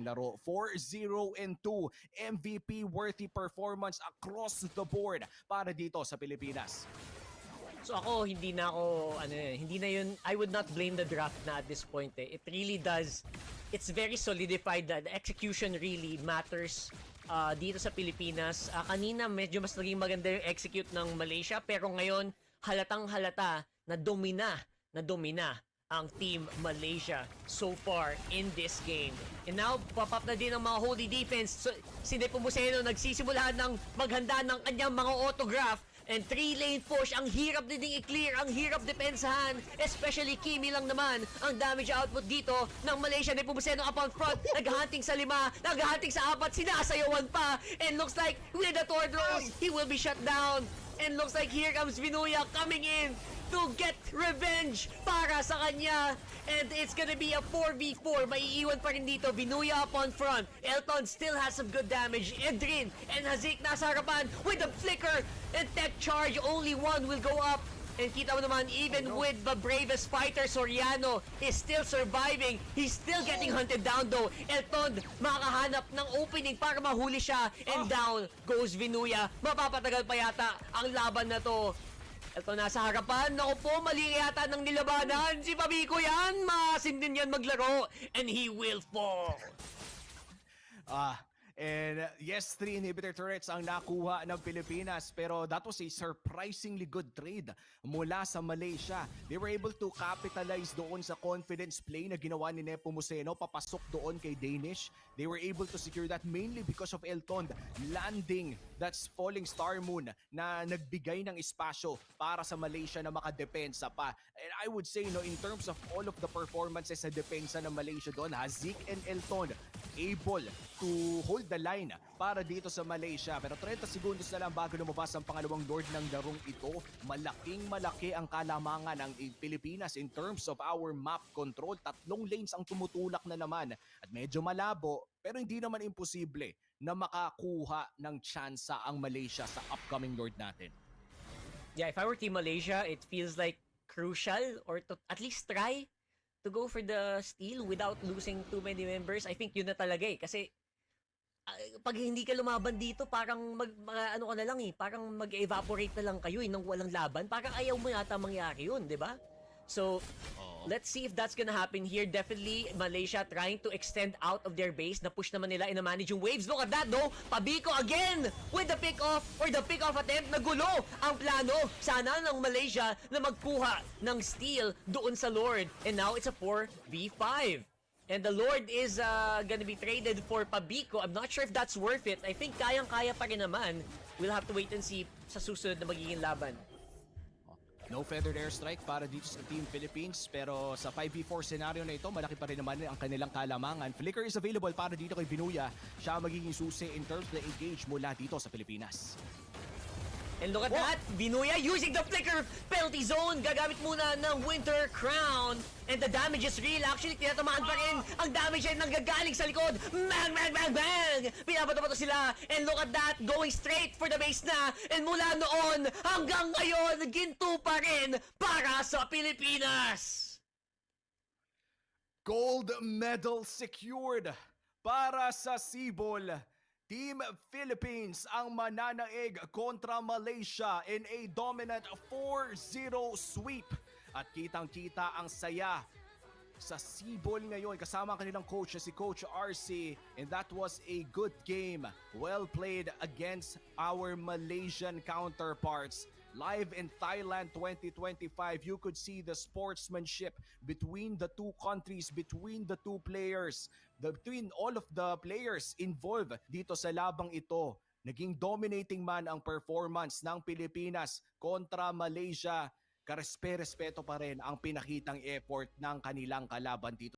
laro. 4-0-2, MVP-worthy performance across the board para dito sa Pilipinas. So ako, hindi na yun, I would not blame the draft na at this point eh. It really does, it's very solidified that the execution really matters dito sa Pilipinas. Kanina medyo mas naging maganda yung execute ng Malaysia, pero ngayon halatang halata na domina ang Team Malaysia so far in this game. And now, pop-up na din ang mga holy defense. So, si Nepomuceno nagsisimula ng maghanda ng kanyang mga autograph. And 3-lane push, ang hirap din i-clear, ang hirap depensahan. Especially Kimi lang naman ang damage output dito ng Malaysia. Nepomuceno up on front, naghahunting sa 5, naghahunting sa 4, sinasayawan pa. And looks like with the Tordros, he will be shut down. And looks like here comes Vinuya coming in to get revenge para sa kanya. And it's gonna be a 4v4. Maiiwan pa rin dito. Vinuya up on front. Elton still has some good damage. Edrin and Hazik nasa harapan with the flicker and tech charge. Only one will go up. And kita mo naman, even with the bravest fighter, Soriano is still surviving. He's still getting hunted down though. Elton makakahanap ng opening para mahuli siya. And down goes Vinuya. Mapapatagal pa yata ang laban na to. Ito nasa harapan. Naku po, mali yata ng nilabanan. Si Pabiko yan. Maasim din yan maglaro. And he will fall. And yes, 3 inhibitor turrets ang nakuha ng Pilipinas, pero that was a surprisingly good trade mula sa Malaysia. They were able to capitalize doon sa confidence play na ginawa ni Nepomuceno papasok doon kay Danish. They were able to secure that mainly because of Elton landing that's falling Star Moon na nagbigay ng espasyo para sa Malaysia na makadepensa pa. And I would say, in terms of all of the performances sa depensa ng Malaysia doon, Hazik and Elton able to hold the line para dito sa Malaysia. Pero 30 segundos na lang bago lumabas ang pangalawang Lord ng larong ito. Malaking-malaki ang kalamangan ng Pilipinas in terms of our map control. 3 lanes ang tumutulak na naman at medyo malabo, pero hindi naman imposible na makakuha ng tsansa ang Malaysia sa upcoming Lord natin. Yeah, if I were Team Malaysia, it feels like crucial or to at least try to go for the steal without losing too many members. I think yun na talaga eh. Kasi pag hindi ka lumaban dito, parang ano ka na lang eh. Parang mag-evaporate na lang kayo nang walang laban. Parang ayaw mo yata mangyari yun, di ba? So, let's see if that's gonna happen here. Definitely, Malaysia trying to extend out of their base. Na-push naman nila, ina-manage yung waves. Look at that, though. Pabiko again with the pick-off or the pick-off attempt. Nagulo ang plano. Sana ng Malaysia na magkuha ng steal doon sa Lord. And now, it's a 4v5. And the Lord is gonna be traded for Pabiko. I'm not sure if that's worth it. I think kayang-kaya pa rin naman. We'll have to wait and see sa susunod na magiging laban. No feathered airstrike para dito sa Team Philippines, pero sa 5v4 scenario na ito, malaki pa rin naman ang kanilang kalamangan. Flicker is available para dito kay Vinuya. Siya magiging susi in terms na engage mula dito sa Pilipinas. And look at that, Vinuya using the flicker penalty zone. Gagamit muna ng Winter Crown. And the damage is real. Actually, tinatamaan pa rin. Ang damage ay nanggagaling sa likod. Bang, bang, bang, bang! Pinabato-bato sila. And look at that, going straight for the base na. And mula noon hanggang ngayon, ginto pa rin para sa Pilipinas. Gold medal secured para sa Sibol. Team Philippines ang mananaig kontra Malaysia in a dominant 4-0 sweep. At kitang-kita ang saya sa Sibol ngayon kasama ang kanilang coach si Coach RC. And that was a good game. Well played against our Malaysian counterparts. Live in Thailand 2025, you could see the sportsmanship between the two countries, between the two players, between all of the players involved dito sa labang ito. Naging dominating man ang performance ng Pilipinas kontra Malaysia. Karespe-respeto pa rin ang pinakitang effort ng kanilang kalaban dito.